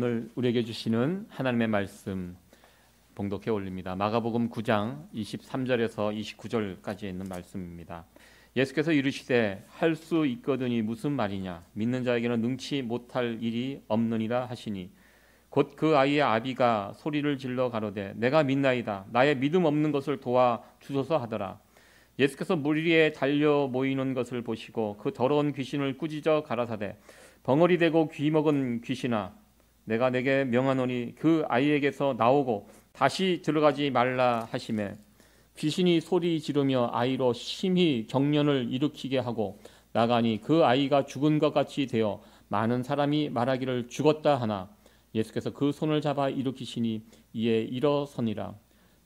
오늘 우리에게 주시는 하나님의 말씀 봉독해 올립니다. 마가복음 9장 23절에서 29절까지 있는 말씀입니다. 예수께서 이르시되 할 수 있거든이 무슨 말이냐 믿는 자에게는 능치 못할 일이 없느니라 하시니 곧 그 아이의 아비가 소리를 질러 가로되 내가 믿나이다 나의 믿음 없는 것을 도와 주소서 하더라. 예수께서 물 위에 달려 모이는 것을 보시고 그 더러운 귀신을 꾸짖어 가라사대 벙어리 되고 귀 먹은 귀신아 내가 내게 명하노니 그 아이에게서 나오고 다시 들어가지 말라 하시매 귀신이 소리 지르며 아이로 심히 경련을 일으키게 하고 나가니 그 아이가 죽은 것 같이 되어 많은 사람이 말하기를 죽었다 하나 예수께서 그 손을 잡아 일으키시니 이에 일어서니라.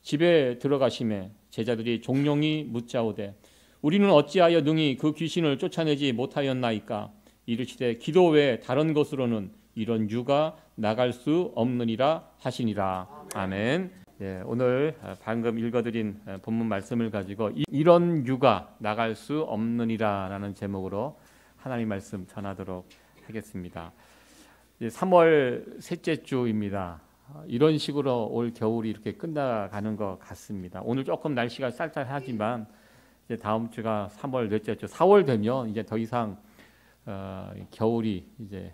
집에 들어가시매 제자들이 종용이 묻자오되 우리는 어찌하여 능히 그 귀신을 쫓아내지 못하였나이까 이르시되 기도 외에 다른 것으로는 이런 유가 나갈 수 없느니라 하시니라. 아멘. 오늘 방금 읽어드린 본문 말씀을 가지고 이런 유가 나갈 수 없느니라 라는 제목으로 하나님 말씀 전하도록 하겠습니다. 3월 셋째 주입니다. 이런 식으로 올 겨울이 이렇게 끝나가는 것 같습니다. 오늘 조금 날씨가 쌀쌀하지만 이제 다음 주가 3월 넷째 주, 4월 되면 이제 더 이상 겨울이 이제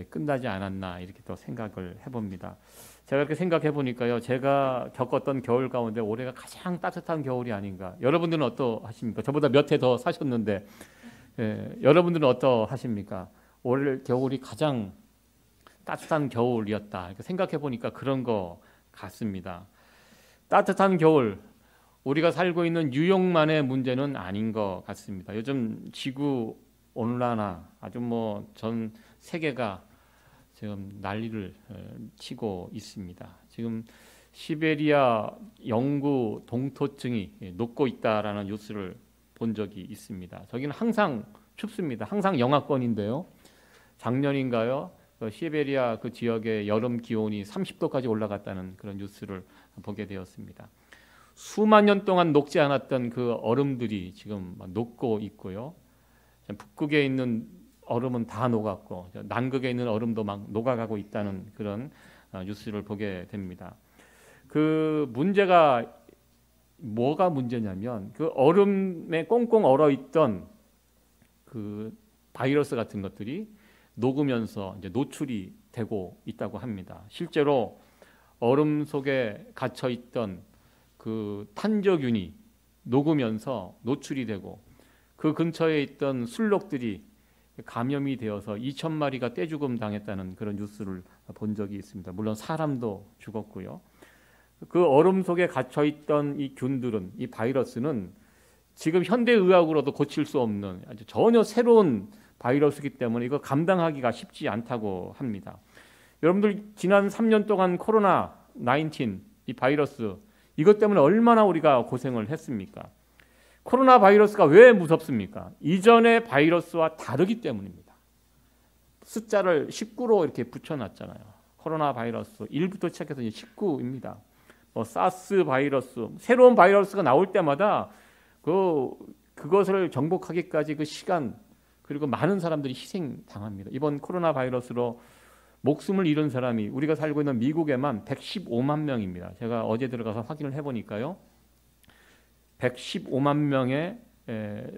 끝나지 않았나 이렇게 또 생각을 해봅니다. 제가 이렇게 생각해 보니까요, 제가 겪었던 겨울 가운데 올해가 가장 따뜻한 겨울이 아닌가. 여러분들은 어떠하십니까? 저보다 몇 해 더 사셨는데 여러분들은 어떠하십니까? 올 겨울이 가장 따뜻한 겨울이었다 이렇게 생각해 보니까 그런 것 같습니다. 따뜻한 겨울, 우리가 살고 있는 뉴욕만의 문제는 아닌 것 같습니다. 요즘 지구 온난화 아주 전 세계가 지금 난리를 치고 있습니다. 지금 시베리아 영구 동토층이 녹고 있다라는 뉴스를 본 적이 있습니다. 저기는 항상 춥습니다. 항상 영하권인데요. 작년인가요? 시베리아 그 지역의 여름 기온이 30도까지 올라갔다는 그런 뉴스를 보게 되었습니다. 수만 년 동안 녹지 않았던 그 얼음들이 지금 녹고 있고요. 북극에 있는 얼음은 다 녹았고 남극에 있는 얼음도 막 녹아가고 있다는 그런 뉴스를 보게 됩니다. 그 문제가 뭐가 문제냐면 그 얼음에 꽁꽁 얼어있던 그 바이러스 같은 것들이 녹으면서 이제 노출이 되고 있다고 합니다. 실제로 얼음 속에 갇혀 있던 그 탄저균이 녹으면서 노출이 되고 그 근처에 있던 술록들이 감염이 되어서 2,000마리가 떼죽음 당했다는 그런 뉴스를 본 적이 있습니다. 물론 사람도 죽었고요. 그 얼음 속에 갇혀 있던 이 균들은, 이 바이러스는 지금 현대의학으로도 고칠 수 없는 아주 전혀 새로운 바이러스이기 때문에 이거 감당하기가 쉽지 않다고 합니다. 여러분들 지난 3년 동안 코로나 19 이 바이러스 이것 때문에 얼마나 우리가 고생을 했습니까? 코로나 바이러스가 왜 무섭습니까? 이전의 바이러스와 다르기 때문입니다. 숫자를 19로 이렇게 붙여놨잖아요. 코로나 바이러스 1부터 시작해서 19입니다. 사스 바이러스, 새로운 바이러스가 나올 때마다 그것을 정복하기까지 그 시간 그리고 많은 사람들이 희생당합니다. 이번 코로나 바이러스로 목숨을 잃은 사람이 우리가 살고 있는 미국에만 115만 명입니다. 제가 어제 들어가서 확인을 해보니까요. 115만 명의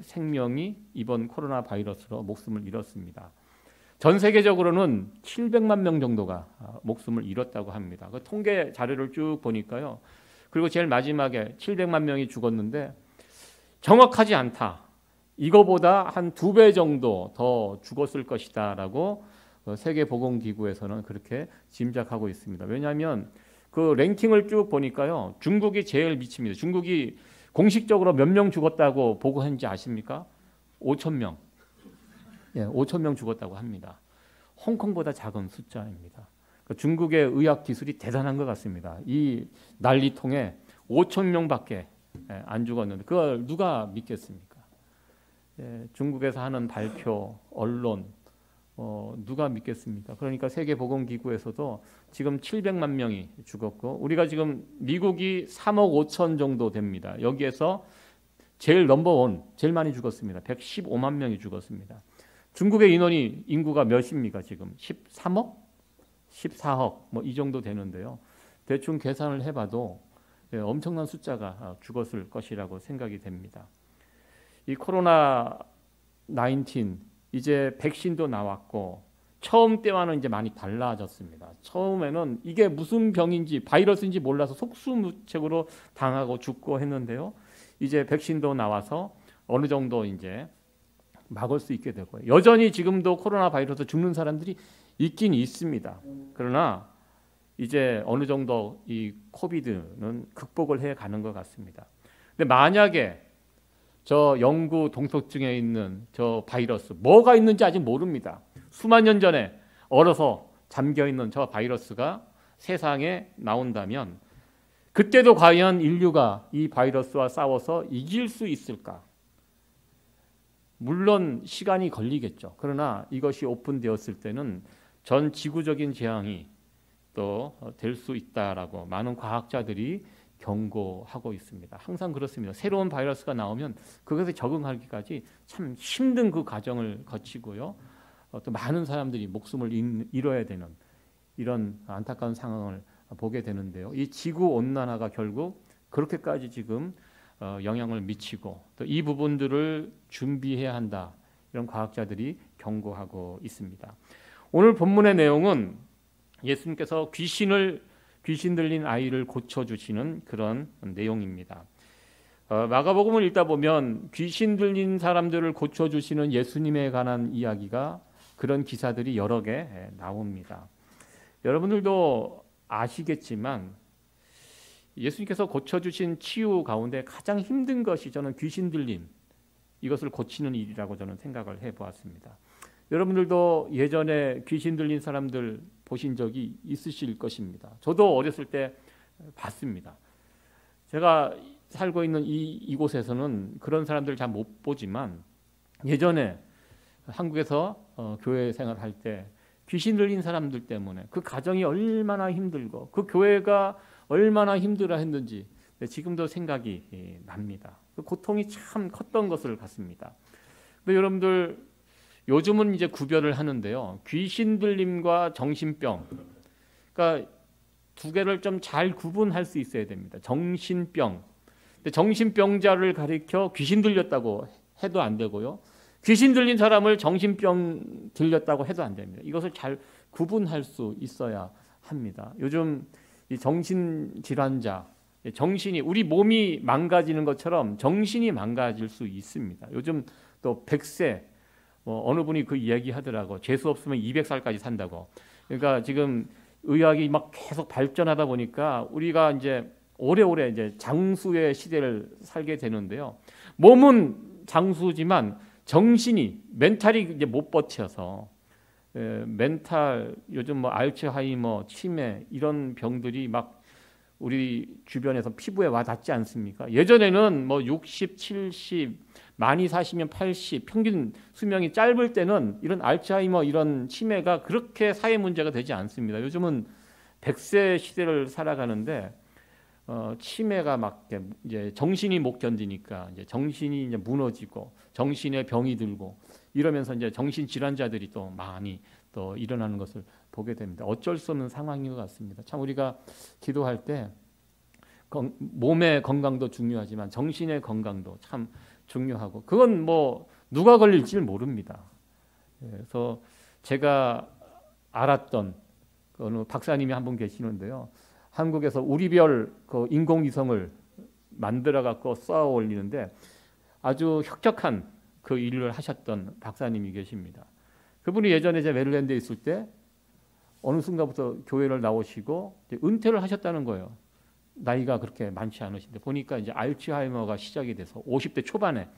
생명이 이번 코로나 바이러스로 목숨을 잃었습니다. 전 세계적으로는 700만 명 정도가 목숨을 잃었다고 합니다. 그 통계 자료를 쭉 보니까요. 그리고 제일 마지막에 700만 명이 죽었는데 정확하지 않다. 이거보다 한 2배 정도 더 죽었을 것이다 라고 세계보건기구에서는 그렇게 짐작하고 있습니다. 왜냐하면 그 랭킹을 쭉 보니까요. 중국이 제일 미칩니다. 중국이 공식적으로 몇 명 죽었다고 보고했는지 아십니까? 5,000명. 5,000명 죽었다고 합니다. 홍콩보다 작은 숫자입니다. 그러니까 중국의 의학 기술이 대단한 것 같습니다. 이 난리통에 5,000명밖에 안 죽었는데 그걸 누가 믿겠습니까? 중국에서 하는 발표, 언론 누가 믿겠습니까? 그러니까 세계보건기구에서도 지금 700만 명이 죽었고 우리가 지금 미국이 3억 5천 정도 됩니다. 여기에서 제일 넘버원, 제일 많이 죽었습니다. 115만 명이 죽었습니다. 중국의 인구가 몇입니까? 지금 13억? 14억 뭐 이 정도 되는데요. 대충 계산을 해봐도 엄청난 숫자가 죽었을 것이라고 생각이 됩니다. 이 코로나 19 이제 백신도 나왔고 처음 때와는 이제 많이 달라졌습니다. 처음에는 이게 무슨 병인지 바이러스인지 몰라서 속수무책으로 당하고 죽고 했는데요. 이제 백신도 나와서 어느 정도 이제 막을 수 있게 되고요. 여전히 지금도 코로나 바이러스 죽는 사람들이 있긴 있습니다. 그러나 이제 어느 정도 이 코비드는 극복을 해 가는 것 같습니다. 근데 만약에 저 영구 동서중에 있는 저 바이러스 뭐가 있는지 아직 모릅니다. 수만 년 전에 얼어서 잠겨 있는 저 바이러스가 세상에 나온다면 그때도 과연 인류가 이 바이러스와 싸워서 이길 수 있을까? 물론 시간이 걸리겠죠. 그러나 이것이 오픈되었을 때는 전 지구적인 재앙이 또 될 수 있다라고 많은 과학자들이 경고하고 있습니다. 항상 그렇습니다. 새로운 바이러스가 나오면 그것에 적응하기까지 참 힘든 그 과정을 거치고요. 또 많은 사람들이 목숨을 잃어야 되는 이런 안타까운 상황을 보게 되는데요. 이 지구 온난화가 결국 그렇게까지 지금 영향을 미치고 또 이 부분들을 준비해야 한다. 이런 과학자들이 경고하고 있습니다. 오늘 본문의 내용은 예수님께서 귀신 들린 아이를 고쳐주시는 그런 내용입니다. 마가복음을 읽다 보면 귀신 들린 사람들을 고쳐주시는 예수님에 관한 이야기가 그런 기사들이 여러 개 나옵니다. 여러분들도 아시겠지만 예수님께서 고쳐주신 치유 가운데 가장 힘든 것이 저는 귀신 들림 이것을 고치는 일이라고 저는 생각을 해보았습니다. 여러분들도 예전에 귀신 들린 사람들 보신 적이 있으실 것입니다. 저도 어렸을 때 봤습니다. 제가 살고 있는 이곳에서는 그런 사람들 잘 못 보지만 예전에 한국에서 교회 생활할 때 귀신 들린 사람들 때문에 그 가정이 얼마나 힘들고 그 교회가 얼마나 힘들어 했는지 지금도 생각이 납니다. 그 고통이 참 컸던 것을 같습니다. 근데 여러분들 요즘은 이제 구별을 하는데요. 귀신 들림과 정신병, 그러니까 두 개를 좀 잘 구분할 수 있어야 됩니다. 정신병, 정신병자를 가리켜 귀신 들렸다고 해도 안 되고요. 귀신 들린 사람을 정신병 들렸다고 해도 안 됩니다. 이것을 잘 구분할 수 있어야 합니다. 요즘 이 정신질환자, 정신이 우리 몸이 망가지는 것처럼 정신이 망가질 수 있습니다. 요즘 또 100세 어느 분이 그 이야기 하더라고. 재수 없으면 200살까지 산다고. 그러니까 지금 의학이 막 계속 발전하다 보니까 우리가 이제 오래오래 이제 장수의 시대를 살게 되는데요. 몸은 장수지만 정신이 멘탈이 이제 못 버텨서 멘탈 요즘 뭐 알츠하이머, 치매 이런 병들이 막 우리 주변에서 피부에 와 닿지 않습니까? 예전에는 뭐 60, 70 많이 사시면 80 평균 수명이 짧을 때는 이런 알츠하이머 이런 치매가 그렇게 사회 문제가 되지 않습니다. 요즘은 100세 시대를 살아가는데 치매가 막 이제 정신이 못 견디니까 이제 정신이 이제 무너지고 정신에 병이 들고 이러면서 이제 정신 질환자들이 또 많이 또 일어나는 것을 보게 됩니다. 어쩔 수 없는 상황인 것 같습니다. 참 우리가 기도할 때 몸의 건강도 중요하지만 정신의 건강도 참 중요하고 그건 뭐 누가 걸릴지 모릅니다. 그래서 제가 알았던 어느 박사님이 한 분 계시는데요. 한국에서 우리별 그 인공위성을 만들어 갖고 쏘아 올리는데 아주 혁혁한 그 일을 하셨던 박사님이 계십니다. 그분이 예전에 제 메릴랜드에 있을 때 어느 순간부터 교회를 나오시고 은퇴를 하셨다는 거예요. 나이가 그렇게 많지 않으신데 보니까 이제 알츠하이머가 시작이 돼서 50대 초반에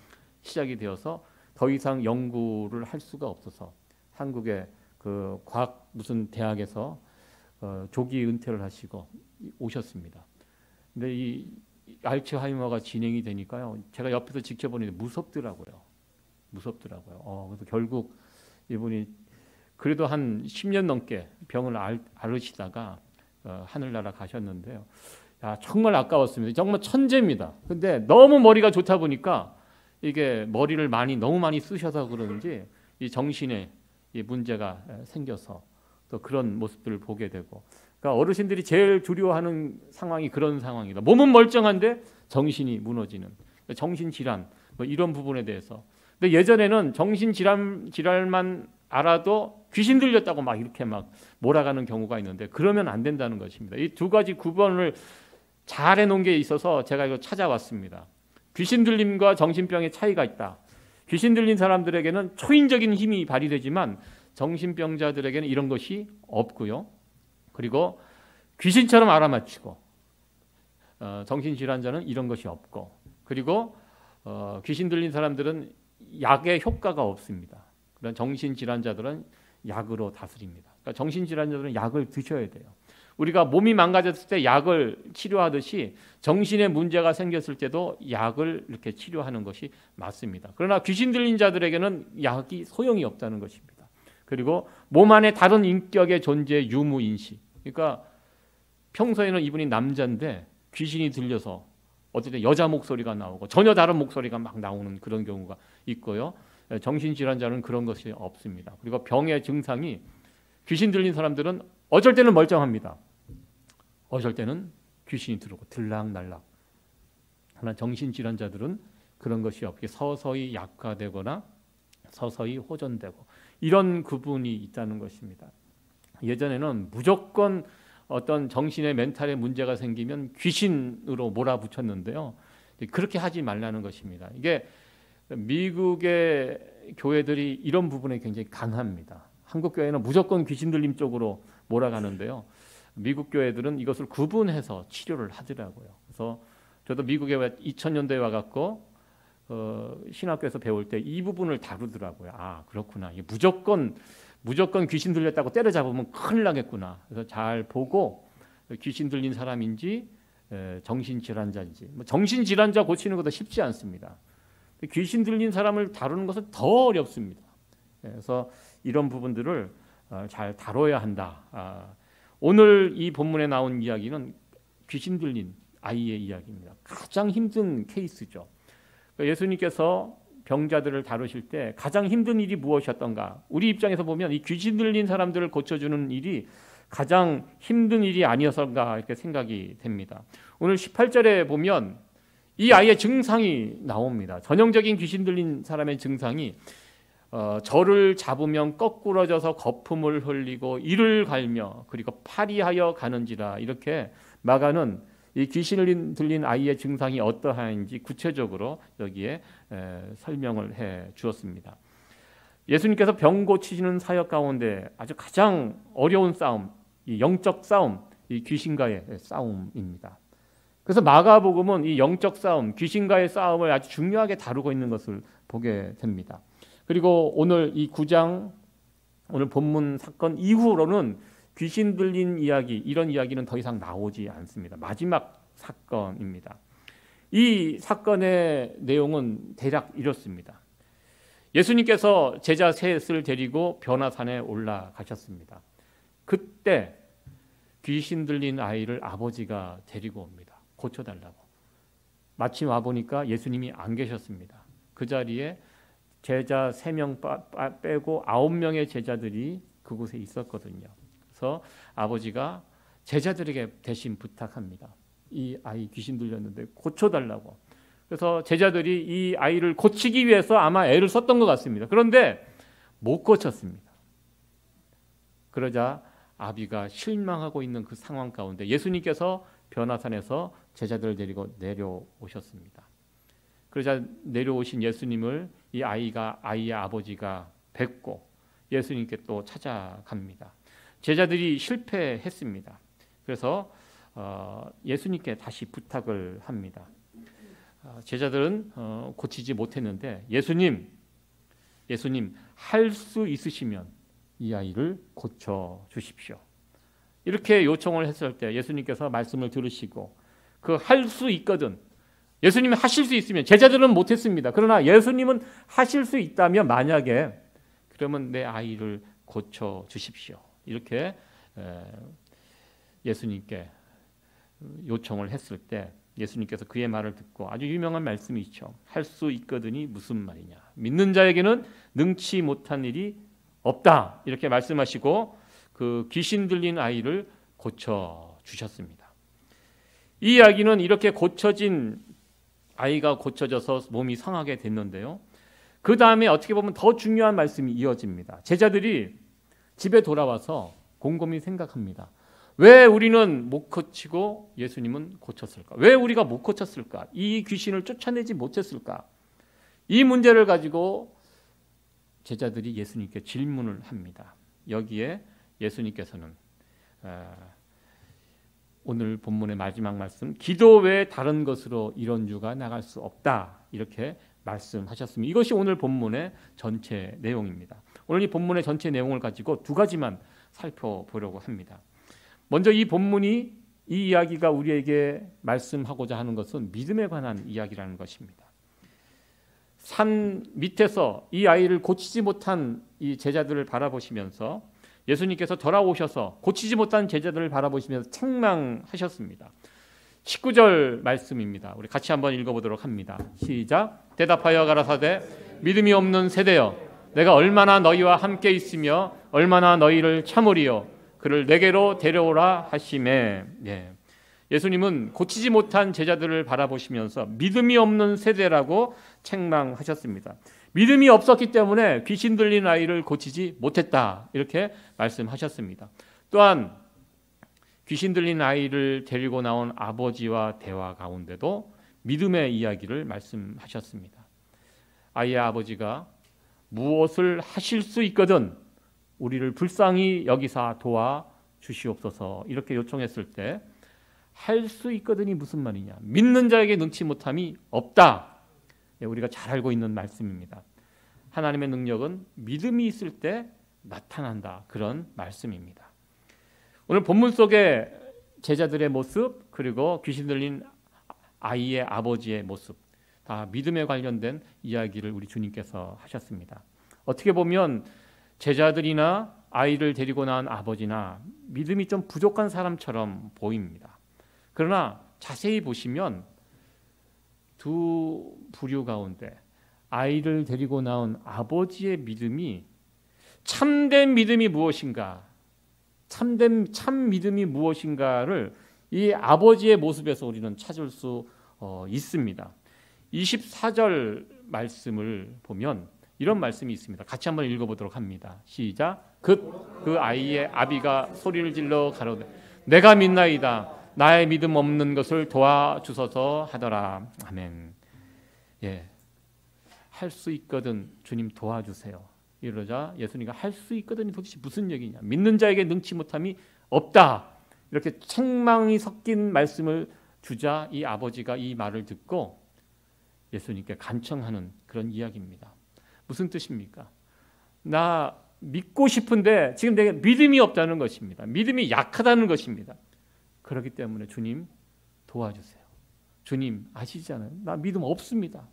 시작이 되어서 더 이상 연구를 할 수가 없어서 한국의 그 과학 무슨 대학에서 조기 은퇴를 하시고 오셨습니다. 근데 이 알츠하이머가 진행이 되니까요. 제가 옆에서 지켜보는데 무섭더라고요. 그래서 결국 이분이 그래도 한 10년 넘게 병을 앓으시다가 하늘나라 가셨는데요. 야, 정말 아까웠습니다. 정말 천재입니다. 근데 너무 머리가 좋다 보니까 이게 머리를 너무 많이 쓰셔서 그런지 이 정신에 이 문제가 생겨서 또 그런 모습들을 보게 되고, 그러니까 어르신들이 제일 두려워하는 상황이 그런 상황이다. 몸은 멀쩡한데 정신이 무너지는 정신질환 뭐 이런 부분에 대해서. 근데 예전에는 정신질환만 알아도 귀신 들렸다고 막 이렇게 막 몰아가는 경우가 있는데 그러면 안 된다는 것입니다. 이 두 가지 구분을 잘 해놓은 게 있어서 제가 이거 찾아왔습니다. 귀신 들림과 정신병의 차이가 있다. 귀신 들린 사람들에게는 초인적인 힘이 발휘되지만 정신병자들에게는 이런 것이 없고요. 그리고 귀신처럼 알아맞히고 정신질환자는 이런 것이 없고, 그리고 귀신 들린 사람들은 약의 효과가 없습니다. 그런 정신질환자들은 약으로 다스립니다. 그러니까 정신질환자들은 약을 드셔야 돼요. 우리가 몸이 망가졌을 때 약을 치료하듯이 정신에 문제가 생겼을 때도 약을 이렇게 치료하는 것이 맞습니다. 그러나 귀신 들린 자들에게는 약이 소용이 없다는 것입니다. 그리고 몸 안에 다른 인격의 존재 유무인식. 그러니까 평소에는 이분이 남자인데 귀신이 들려서 어떨 때 여자 목소리가 나오고 전혀 다른 목소리가 막 나오는 그런 경우가 있고요. 정신질환자는 그런 것이 없습니다. 그리고 병의 증상이 귀신 들린 사람들은 어쩔 때는 멀쩡합니다. 어쩔 때는 귀신이 들어오고 들락날락. 하나 정신질환자들은 그런 것이 없게 서서히 약화되거나 서서히 호전되고 이런 구분이 있다는 것입니다. 예전에는 무조건 어떤 정신의 멘탈에 문제가 생기면 귀신으로 몰아붙였는데요. 그렇게 하지 말라는 것입니다. 이게 미국의 교회들이 이런 부분에 굉장히 강합니다. 한국 교회는 무조건 귀신 들림 쪽으로 몰아가는데요. 미국 교회들은 이것을 구분해서 치료를 하더라고요. 그래서 저도 미국에 2000년대에 와갖고 신학교에서 배울 때 이 부분을 다루더라고요. 아, 그렇구나. 이게 무조건 귀신 들렸다고 때려잡으면 큰일 나겠구나. 그래서 잘 보고 귀신 들린 사람인지 정신질환자인지. 정신질환자 고치는 것도 쉽지 않습니다. 귀신 들린 사람을 다루는 것은 더 어렵습니다. 그래서 이런 부분들을 잘 다뤄야 한다. 오늘 이 본문에 나온 이야기는 귀신 들린 아이의 이야기입니다. 가장 힘든 케이스죠. 예수님께서 병자들을 다루실 때 가장 힘든 일이 무엇이었던가? 우리 입장에서 보면 이 귀신 들린 사람들을 고쳐주는 일이 가장 힘든 일이 아니었던가 이렇게 생각이 됩니다. 오늘 18절에 보면 이 아이의 증상이 나옵니다. 전형적인 귀신 들린 사람의 증상이 저를 잡으면 거꾸러져서 거품을 흘리고 이를 갈며 그리고 파리하여 가는지라, 이렇게 마가는 이 귀신을 들린 아이의 증상이 어떠한지 구체적으로 여기에 설명을 해 주었습니다. 예수님께서 병 고치시는 사역 가운데 아주 가장 어려운 싸움, 이 영적 싸움, 이 귀신과의 싸움입니다. 그래서 마가복음은 이 영적 싸움, 귀신과의 싸움을 아주 중요하게 다루고 있는 것을 보게 됩니다. 그리고 오늘 이 9장 오늘 본문 사건 이후로는 귀신 들린 이야기, 이런 이야기는 더 이상 나오지 않습니다. 마지막 사건입니다. 이 사건의 내용은 대략 이렇습니다. 예수님께서 제자 셋을 데리고 변화산에 올라가셨습니다. 그때 귀신 들린 아이를 아버지가 데리고 옵니다. 고쳐달라고. 마침 와보니까 예수님이 안 계셨습니다. 그 자리에 제자 3명 빼고 9명의 제자들이 그곳에 있었거든요. 그래서 아버지가 제자들에게 대신 부탁합니다. 이 아이 귀신 들렸는데 고쳐달라고. 그래서 제자들이 이 아이를 고치기 위해서 아마 애를 썼던 것 같습니다. 그런데 못 고쳤습니다. 그러자 아비가 실망하고 있는 그 상황 가운데 예수님께서 변화산에서 제자들을 데리고 내려오셨습니다. 그러자 내려오신 예수님을 이 아이의 아버지가 뵙고 예수님께 또 찾아갑니다. 제자들이 실패했습니다. 그래서 예수님께 다시 부탁을 합니다. 제자들은 고치지 못했는데 예수님 할 수 있으시면 이 아이를 고쳐 주십시오. 이렇게 요청을 했을 때 예수님께서 말씀을 들으시고 그 할 수 있거든. 예수님이 하실 수 있으면, 제자들은 못했습니다. 그러나 예수님은 하실 수 있다면 만약에 그러면 내 아이를 고쳐 주십시오. 이렇게 예수님께 요청을 했을 때 예수님께서 그의 말을 듣고 아주 유명한 말씀이 있죠. 할 수 있거든이 무슨 말이냐. 믿는 자에게는 능치 못한 일이 없다. 이렇게 말씀하시고 그 귀신 들린 아이를 고쳐 주셨습니다. 이 이야기는 이렇게 고쳐진 아이가 고쳐져서 몸이 상하게 됐는데요. 그 다음에 어떻게 보면 더 중요한 말씀이 이어집니다. 제자들이 집에 돌아와서 곰곰이 생각합니다. 왜 우리는 못 고치고 예수님은 고쳤을까? 왜 우리가 못 고쳤을까? 이 귀신을 쫓아내지 못했을까? 이 문제를 가지고 제자들이 예수님께 질문을 합니다. 여기에 예수님께서는 오늘 본문의 마지막 말씀, 기도 외에 다른 것으로 이런 유가 나갈 수 없다, 이렇게 말씀하셨습니다. 이것이 오늘 본문의 전체 내용입니다. 오늘 이 본문의 전체 내용을 가지고 두 가지만 살펴보려고 합니다. 먼저 이 본문이, 이 이야기가 우리에게 말씀하고자 하는 것은 믿음에 관한 이야기라는 것입니다. 산 밑에서 이 아이를 고치지 못한 이 제자들을 바라보시면서 예수님께서 돌아오셔서 고치지 못한 제자들을 바라보시면서 책망하셨습니다. 19절 말씀입니다. 우리 같이 한번 읽어보도록 합니다. 시작. 대답하여 가라사대 믿음이 없는 세대여, 내가 얼마나 너희와 함께 있으며 얼마나 너희를 참으리요, 그를 내게로 데려오라 하시매. 예수님은 고치지 못한 제자들을 바라보시면서 믿음이 없는 세대라고 책망하셨습니다. 믿음이 없었기 때문에 귀신 들린 아이를 고치지 못했다, 이렇게 말씀하셨습니다. 또한 귀신 들린 아이를 데리고 나온 아버지와 대화 가운데도 믿음의 이야기를 말씀하셨습니다. 아이의 아버지가 무엇을 하실 수 있거든 우리를 불쌍히 여기사 도와주시옵소서, 이렇게 요청했을 때 할 수 있거든이 무슨 말이냐? 믿는 자에게 능치 못함이 없다. 우리가 잘 알고 있는 말씀입니다. 하나님의 능력은 믿음이 있을 때 나타난다, 그런 말씀입니다. 오늘 본문 속에 제자들의 모습, 그리고 귀신 들린 아이의 아버지의 모습, 다 믿음에 관련된 이야기를 우리 주님께서 하셨습니다. 어떻게 보면 제자들이나 아이를 데리고 나온 아버지나 믿음이 좀 부족한 사람처럼 보입니다. 그러나 자세히 보시면 두 부류 가운데 아이를 데리고 나온 아버지의 믿음이 참된 믿음이 무엇인가, 참 믿음이 무엇인가를 이 아버지의 모습에서 우리는 찾을 수 있습니다. 24절 말씀을 보면 이런 말씀이 있습니다. 같이 한번 읽어보도록 합니다. 시작. 그 아이의 아비가 소리를 질러 가로되 내가 믿나이다, 나의 믿음 없는 것을 도와주소서 하더라. 아멘. 할 수 있거든 주님 도와주세요, 이러자 예수님이 할 수 있거든이 도대체 무슨 얘기냐, 믿는 자에게 능치 못함이 없다, 이렇게 책망이 섞인 말씀을 주자 이 아버지가 이 말을 듣고 예수님께 간청하는 그런 이야기입니다. 무슨 뜻입니까? 나 믿고 싶은데 지금 내게 믿음이 없다는 것입니다. 믿음이 약하다는 것입니다. 그렇기 때문에 주님 도와주세요. 주님 아시잖아요, 나 믿음 없습니다.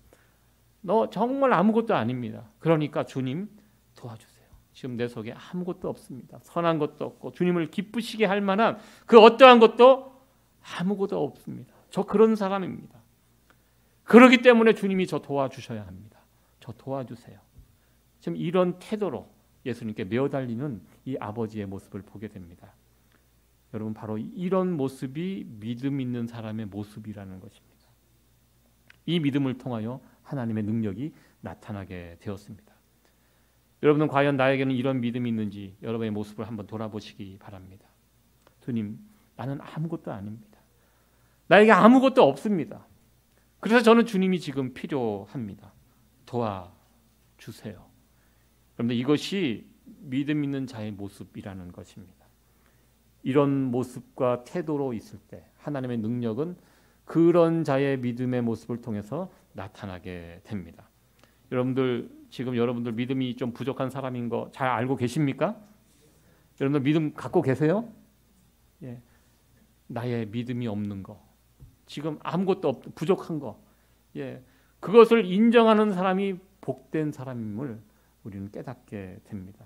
너 정말 아무것도 아닙니다. 그러니까 주님 도와주세요. 지금 내 속에 아무것도 없습니다. 선한 것도 없고 주님을 기쁘시게 할 만한 그 어떠한 것도 아무것도 없습니다. 저 그런 사람입니다. 그렇기 때문에 주님이 저 도와주셔야 합니다. 저 도와주세요. 지금 이런 태도로 예수님께 메어달리는 이 아버지의 모습을 보게 됩니다. 여러분, 바로 이런 모습이 믿음 있는 사람의 모습이라는 것입니다. 이 믿음을 통하여 하나님의 능력이 나타나게 되었습니다. 여러분은 과연 나에게는 이런 믿음이 있는지 여러분의 모습을 한번 돌아보시기 바랍니다. 주님, 나는 아무것도 아닙니다. 나에게 아무것도 없습니다. 그래서 저는 주님이 지금 필요합니다. 도와주세요. 여러분들, 이것이 믿음 있는 자의 모습이라는 것입니다. 이런 모습과 태도로 있을 때 하나님의 능력은 그런 자의 믿음의 모습을 통해서 나타나게 됩니다. 여러분들, 지금 여러분들 믿음이 좀 부족한 사람인 거 잘 알고 계십니까? 여러분들 믿음 갖고 계세요? 나의 믿음이 없는 거, 지금 아무것도 부족한 거, 그것을 인정하는 사람이 복된 사람임을 우리는 깨닫게 됩니다.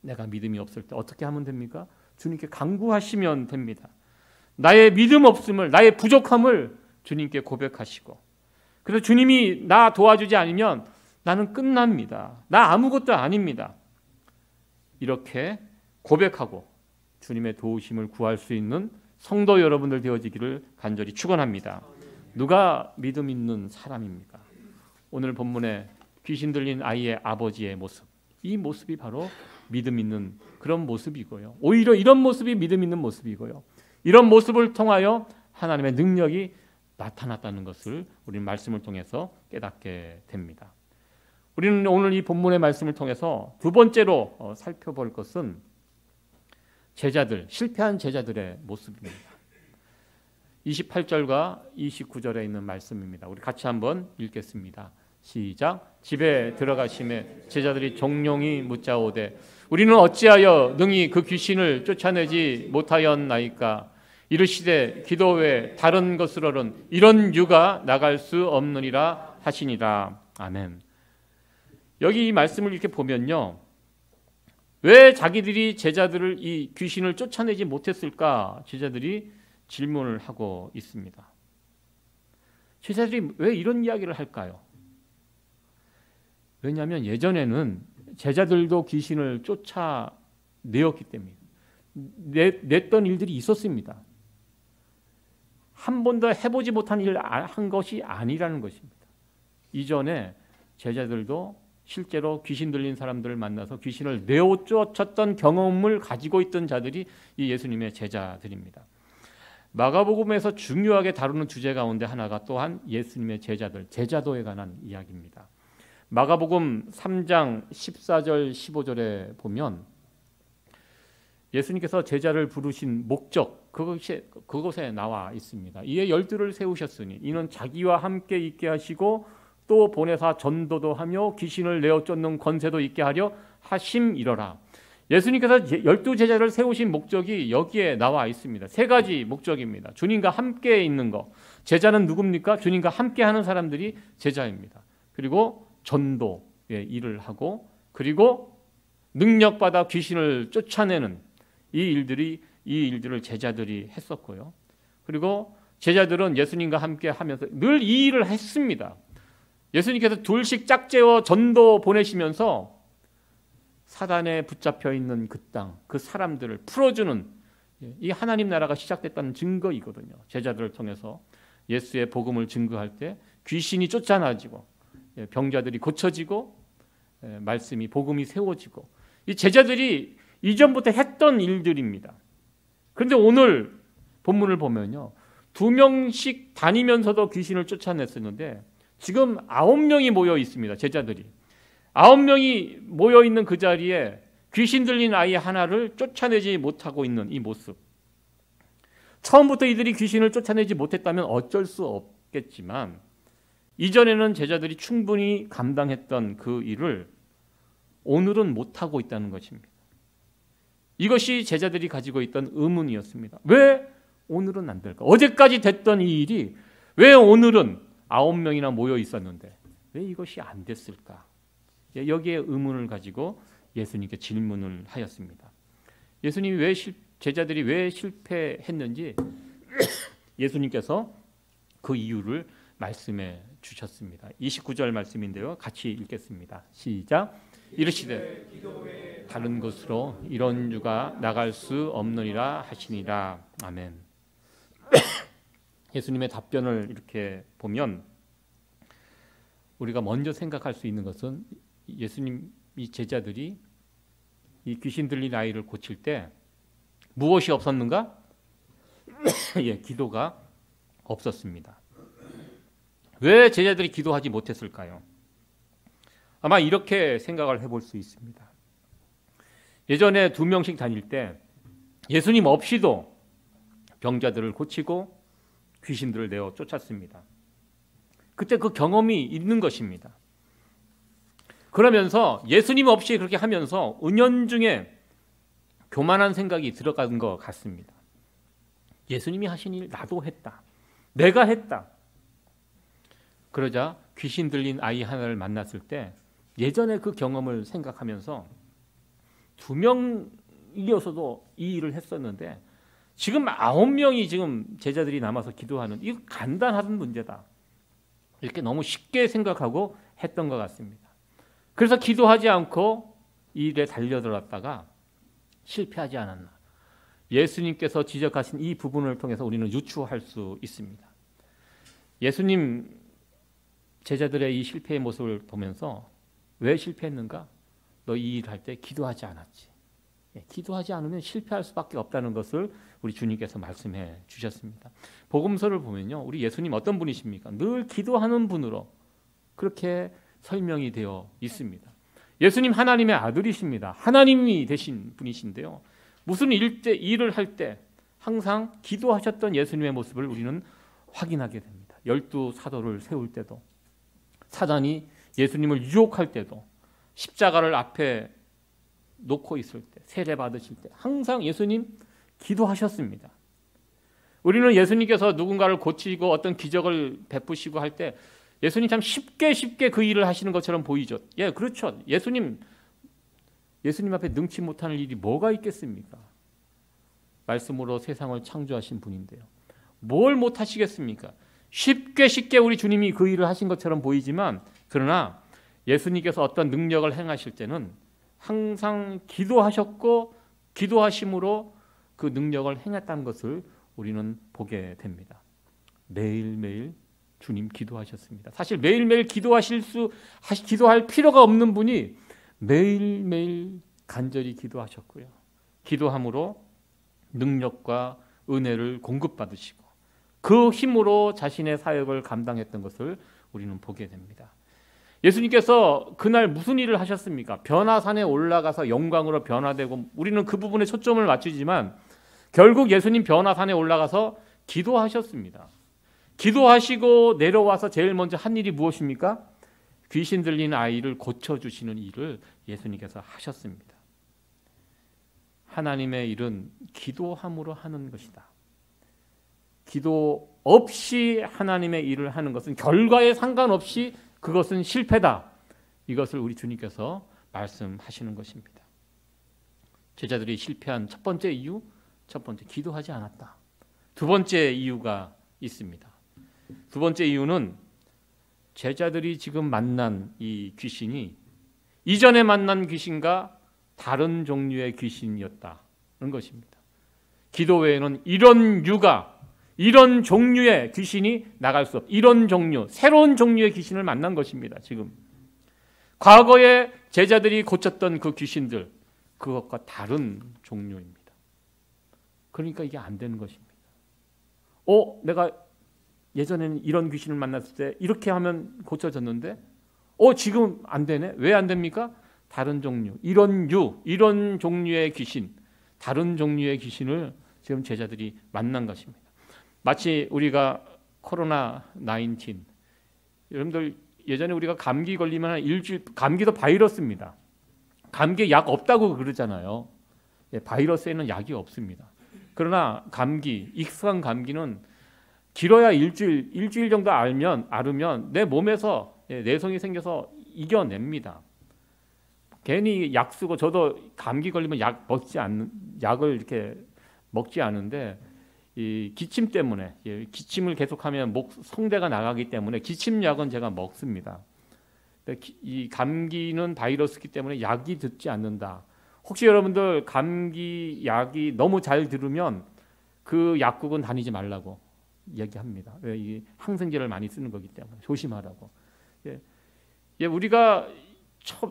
내가 믿음이 없을 때 어떻게 하면 됩니까? 주님께 간구하시면 됩니다. 나의 믿음 없음을, 나의 부족함을 주님께 고백하시고, 그래서 주님이 나 도와주지 않으면 나는 끝납니다. 나 아무것도 아닙니다. 이렇게 고백하고 주님의 도우심을 구할 수 있는 성도 여러분들 되어지기를 간절히 축원합니다. 누가 믿음 있는 사람입니까? 오늘 본문에 귀신 들린 아이의 아버지의 모습, 이 모습이 바로 믿음 있는 그런 모습이고요. 오히려 이런 모습이 믿음 있는 모습이고요. 이런 모습을 통하여 하나님의 능력이 나타났다는 것을 우리는 말씀을 통해서 깨닫게 됩니다. 우리는 오늘 이 본문의 말씀을 통해서 두 번째로 살펴볼 것은 제자들, 실패한 제자들의 모습입니다. 28절과 29절에 있는 말씀입니다. 우리 같이 한번 읽겠습니다. 시작. 집에 들어가심에 제자들이 종용이 묻자오되 우리는 어찌하여 능히 그 귀신을 쫓아내지 못하였나이까? 이르시되 기도 외에 다른 것으로는 이런 유가 나갈 수 없느니라 하시니라. 아멘. 여기 이 말씀을 이렇게 보면요, 왜 자기들이 제자들을 이 귀신을 쫓아내지 못했을까? 제자들이 질문을 하고 있습니다. 제자들이 왜 이런 이야기를 할까요? 왜냐하면 예전에는 제자들도 귀신을 쫓아내었기 때문에 냈던 일들이 있었습니다. 한 번도 해보지 못한 일을 한 것이 아니라는 것입니다. 이전에 제자들도 실제로 귀신 들린 사람들을 만나서 귀신을 내어 쫓았던 경험을 가지고 있던 자들이 이 예수님의 제자들입니다. 마가복음에서 중요하게 다루는 주제 가운데 하나가 또한 예수님의 제자들, 제자도에 관한 이야기입니다. 마가복음 3장 14절 15절에 보면 예수님께서 제자를 부르신 목적, 그것에 나와 있습니다. 이에 12를 세우셨으니 이는 자기와 함께 있게 하시고 또 보내사 전도도 하며 귀신을 내어 쫓는 권세도 있게 하려 하심이러라. 예수님께서 12 제자를 세우신 목적이 여기에 나와 있습니다. 세 가지 목적입니다. 주님과 함께 있는 것. 제자는 누굽니까? 주님과 함께 하는 사람들이 제자입니다. 그리고 전도의 일을 하고, 그리고 능력받아 귀신을 쫓아내는 이 일들을 제자들이 했었고요. 그리고 제자들은 예수님과 함께 하면서 늘 이 일을 했습니다. 예수님께서 둘씩 짝재워 전도 보내시면서 사단에 붙잡혀 있는 그 땅, 그 사람들을 풀어주는 이 하나님 나라가 시작됐다는 증거이거든요. 제자들을 통해서 예수의 복음을 증거할 때 귀신이 쫓아나지고 병자들이 고쳐지고 말씀이, 복음이 세워지고, 이 제자들이 이전부터 했던 일들입니다. 그런데 오늘 본문을 보면요, 2명씩 다니면서도 귀신을 쫓아냈었는데 지금 9명이 모여 있습니다. 제자들이 9명이 모여 있는 그 자리에 귀신 들린 아이 하나를 쫓아내지 못하고 있는 이 모습. 처음부터 이들이 귀신을 쫓아내지 못했다면 어쩔 수 없겠지만 이전에는 제자들이 충분히 감당했던 그 일을 오늘은 못하고 있다는 것입니다. 이것이 제자들이 가지고 있던 의문이었습니다. 왜 오늘은 안 될까? 어제까지 됐던 이 일이 왜 오늘은 9명이나 모여 있었는데 왜 이것이 안 됐을까? 여기에 의문을 가지고 예수님께 질문을 하였습니다. 예수님이 제자들이 왜 실패했는지 예수님께서 그 이유를 말씀해 주셨습니다. 29절 말씀인데요, 같이 읽겠습니다. 시작. 이르시되 다른 곳으로 이런 유가 나갈 수 없느니라 하시니라. 아멘. 예수님의 답변을 이렇게 보면 우리가 먼저 생각할 수 있는 것은 예수님 이 제자들이 이 귀신 들린 아이를 고칠 때 무엇이 없었는가? 기도가 없었습니다. 왜 제자들이 기도하지 못했을까요? 아마 이렇게 생각을 해볼 수 있습니다. 예전에 2명씩 다닐 때 예수님 없이도 병자들을 고치고 귀신들을 내어 쫓았습니다. 그때 그 경험이 있는 것입니다. 그러면서 예수님 없이 그렇게 하면서 은연중에 교만한 생각이 들어간 것 같습니다. 예수님이 하신 일 나도 했다. 내가 했다. 그러자 귀신 들린 아이 하나를 만났을 때 예전에 그 경험을 생각하면서 2명이어서도 이 일을 했었는데 지금 9명이 지금 제자들이 남아서 기도하는, 이거 간단한 문제다. 이렇게 너무 쉽게 생각하고 했던 것 같습니다. 그래서 기도하지 않고 이 일에 달려들었다가 실패하지 않았나? 예수님께서 지적하신 이 부분을 통해서 우리는 유추할 수 있습니다. 예수님 제자들의 이 실패의 모습을 보면서 왜 실패했는가? 너 이 일 할 때 기도하지 않았지. 기도하지 않으면 실패할 수밖에 없다는 것을 우리 주님께서 말씀해 주셨습니다. 복음서를 보면요, 우리 예수님 어떤 분이십니까? 늘 기도하는 분으로 그렇게 설명이 되어 있습니다. 예수님 하나님의 아들이십니다. 하나님이 되신 분이신데요, 무슨 일을 할 때 항상 기도하셨던 예수님의 모습을 우리는 확인하게 됩니다. 12사도를 세울 때도, 사단이 예수님을 유혹할 때도, 십자가를 앞에 놓고 있을 때, 세례 받으실 때 항상 예수님 기도하셨습니다. 우리는 예수님께서 누군가를 고치고 어떤 기적을 베푸시고 할 때 예수님 참 쉽게 그 일을 하시는 것처럼 보이죠. 예, 그렇죠. 예수님 앞에 능치 못하는 일이 뭐가 있겠습니까? 말씀으로 세상을 창조하신 분인데요. 뭘 못하시겠습니까? 쉽게 우리 주님이 그 일을 하신 것처럼 보이지만, 그러나 예수님께서 어떤 능력을 행하실 때는 항상 기도하셨고 기도하심으로 그 능력을 행했다는 것을 우리는 보게 됩니다. 매일매일 주님 기도하셨습니다. 사실 매일매일 기도할 필요가 없는 분이 매일매일 간절히 기도하셨고요. 기도함으로 능력과 은혜를 공급받으시고 그 힘으로 자신의 사역을 감당했던 것을 우리는 보게 됩니다. 예수님께서 그날 무슨 일을 하셨습니까? 변화산에 올라가서 영광으로 변화되고, 우리는 그 부분에 초점을 맞추지만 결국 예수님 변화산에 올라가서 기도하셨습니다. 기도하시고 내려와서 제일 먼저 한 일이 무엇입니까? 귀신 들린 아이를 고쳐주시는 일을 예수님께서 하셨습니다. 하나님의 일은 기도함으로 하는 것이다. 기도 없이 하나님의 일을 하는 것은 결과에 상관없이 그것은 실패다. 이것을 우리 주님께서 말씀하시는 것입니다. 제자들이 실패한 첫 번째 이유, 기도하지 않았다. 두 번째 이유가 있습니다. 두 번째 이유는 제자들이 지금 만난 이 귀신이 이전에 만난 귀신과 다른 종류의 귀신이었다는 것입니다. 기도 외에는 이런 종류의 귀신이 나갈 수 없, 이런 종류, 새로운 종류의 귀신을 만난 것입니다. 지금 과거에 제자들이 고쳤던 그 귀신들, 그것과 다른 종류입니다. 그러니까 이게 안 되는 것입니다. 내가 예전에는 이런 귀신을 만났을 때 이렇게 하면 고쳐졌는데 지금 안 되네? 왜 안 됩니까? 다른 종류, 이런 종류의 귀신, 다른 종류의 귀신을 지금 제자들이 만난 것입니다. 마치 우리가 코로나19, 여러분들 예전에 우리가 감기 걸리면 일주일, 감기도 바이러스입니다. 감기에 약 없다고 그러잖아요. 바이러스에는 약이 없습니다. 그러나 익숙한 감기는 길어야 일주일 정도 앓으면 내 몸에서 내성이 생겨서 이겨냅니다. 괜히 약 쓰고, 저도 감기 걸리면 약을 이렇게 먹지 않은데, 이 기침 때문에, 기침을 계속하면 성대가 나가기 때문에 기침약은 제가 먹습니다. 이 감기는 바이러스이기 때문에 약이 듣지 않는다. 혹시 여러분들 감기 약이 너무 잘 들으면 그 약국은 다니지 말라고 얘기합니다. 왜? 이 항생제를 많이 쓰는 거기 때문에 조심하라고. 우리가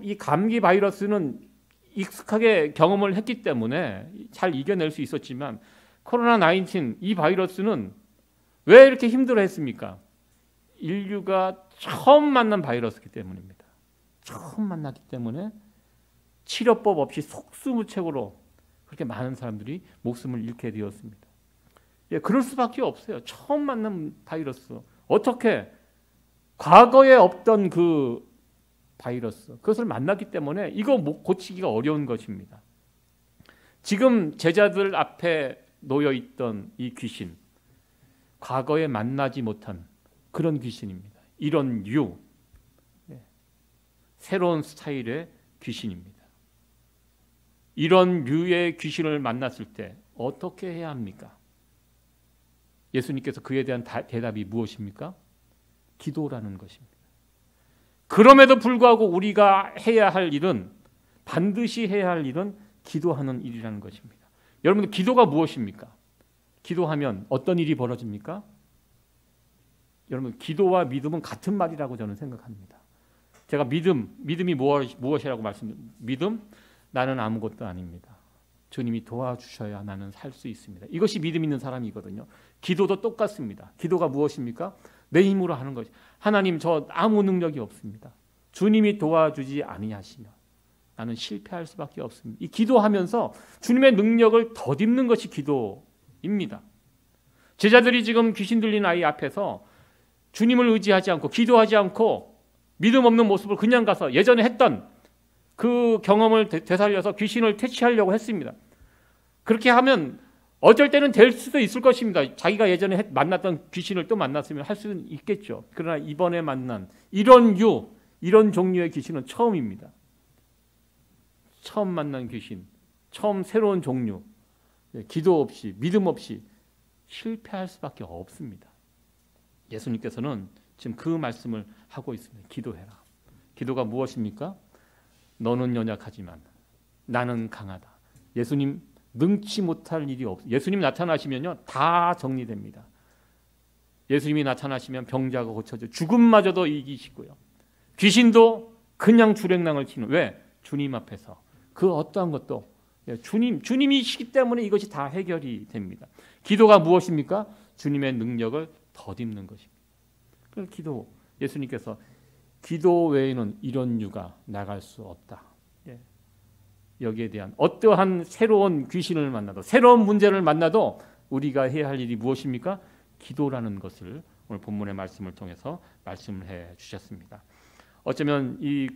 이 감기 바이러스는 익숙하게 경험을 했기 때문에 잘 이겨낼 수 있었지만, 코로나19 이 바이러스는 왜 이렇게 힘들어했습니까? 인류가 처음 만난 바이러스이기 때문입니다. 처음 만났기 때문에 치료법 없이 속수무책으로 그렇게 많은 사람들이 목숨을 잃게 되었습니다. 그럴 수밖에 없어요. 처음 만난 바이러스, 어떻게 과거에 없던 그 바이러스, 그것을 만났기 때문에 이거 고치기가 어려운 것입니다. 지금 제자들 앞에 놓여있던 이 귀신, 과거에 만나지 못한 그런 귀신입니다. 이런 새로운 스타일의 귀신입니다. 이런 류의 귀신을 만났을 때 어떻게 해야 합니까? 예수님께서 그에 대한 대답이 무엇입니까? 기도라는 것입니다. 그럼에도 불구하고 우리가 반드시 해야 할 일은 기도하는 일이라는 것입니다. 여러분들 기도가 무엇입니까? 기도하면 어떤 일이 벌어집니까? 여러분 기도와 믿음은 같은 말이라고 저는 생각합니다. 제가 믿음이 무엇이라고 말씀드립니다. 믿음? 나는 아무것도 아닙니다. 주님이 도와주셔야 나는 살 수 있습니다. 이것이 믿음 있는 사람이거든요. 기도도 똑같습니다. 기도가 무엇입니까? 내 힘으로 하는 것이. 하나님 저 아무 능력이 없습니다. 주님이 도와주지 아니하시면 나는 실패할 수밖에 없습니다. 이 기도하면서 주님의 능력을 덧입는 것이 기도입니다. 제자들이 지금 귀신 들린 아이 앞에서 주님을 의지하지 않고 기도하지 않고 믿음 없는 모습을 그냥 가서 예전에 했던 그 경험을 되살려서 귀신을 퇴치하려고 했습니다. 그렇게 하면 어쩔 때는 될 수도 있을 것입니다. 자기가 예전에 만났던 귀신을 또 만났으면 할 수는 있겠죠. 그러나 이번에 만난 이런 종류의 귀신은 처음입니다. 처음 만난 귀신, 처음 새로운 종류, 기도 없이 믿음 없이 실패할 수밖에 없습니다. 예수님께서는 지금 그 말씀을 하고 있습니다. 기도해라. 기도가 무엇입니까? 너는 연약하지만 나는 강하다. 예수님 능치 못할 일이 없어요. 예수님 나타나시면요 다 정리됩니다. 예수님이 나타나시면 병자가 고쳐져 죽음마저도 이기시고요. 귀신도 그냥 주랭랑을 치는. 왜? 주님 앞에서 그 어떠한 것도 주님이시기 때문에 이것이 다 해결이 됩니다. 기도가 무엇입니까? 주님의 능력을 덧입는 것입니다. 그래서 기도, 예수님께서 기도 외에는 이런 유가 나갈 수 없다. 여기에 대한 어떠한 새로운 귀신을 만나도 새로운 문제를 만나도 우리가 해야 할 일이 무엇입니까? 기도라는 것을 오늘 본문의 말씀을 통해서 말씀을 해 주셨습니다. 어쩌면 이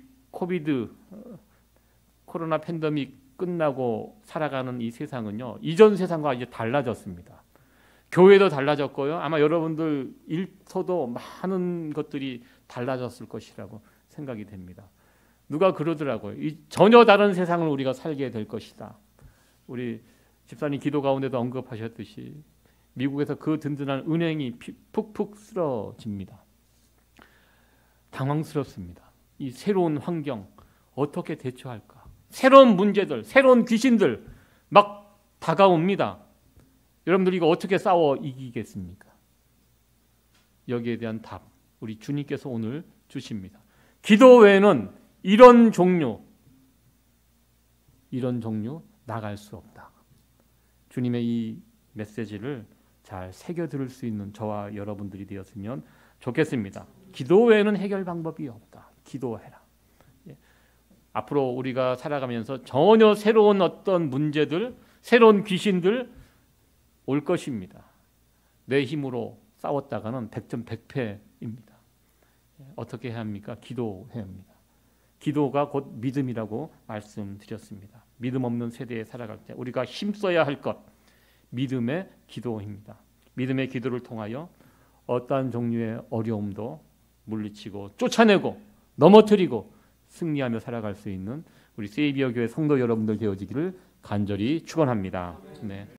코로나 팬데믹 끝나고 살아가는 이 세상은요 이전 세상과 이제 달라졌습니다. 교회도 달라졌고요. 아마 여러분들 일터도 많은 것들이 달라졌을 것이라고 생각이 됩니다. 누가 그러더라고요. 전혀 다른 세상을 우리가 살게 될 것이다. 우리 집사님 기도 가운데도 언급하셨듯이 미국에서 그 든든한 은행이 푹푹 쓰러집니다. 당황스럽습니다. 이 새로운 환경 어떻게 대처할까? 새로운 문제들, 새로운 귀신들 막 다가옵니다. 여러분들 이거 어떻게 싸워 이기겠습니까? 여기에 대한 답 우리 주님께서 오늘 주십니다. 기도 외에는 이런 종류 나갈 수 없다. 주님의 이 메시지를 잘 새겨 들을 수 있는 저와 여러분들이 되었으면 좋겠습니다. 기도 외에는 해결 방법이 없다. 기도해라. 앞으로 우리가 살아가면서 전혀 새로운 어떤 문제들, 새로운 귀신들 올 것입니다. 내 힘으로 싸웠다가는 100점 100패입니다. 어떻게 해야 합니까? 기도해야 합니다. 기도가 곧 믿음이라고 말씀드렸습니다. 믿음 없는 세대에 살아갈 때 우리가 힘써야 할 것, 믿음의 기도입니다. 믿음의 기도를 통하여 어떠한 종류의 어려움도 물리치고 쫓아내고 넘어뜨리고 승리하며 살아갈 수 있는 우리 세이비어 교회 성도 여러분들 되어지기를 간절히 축원합니다. 네.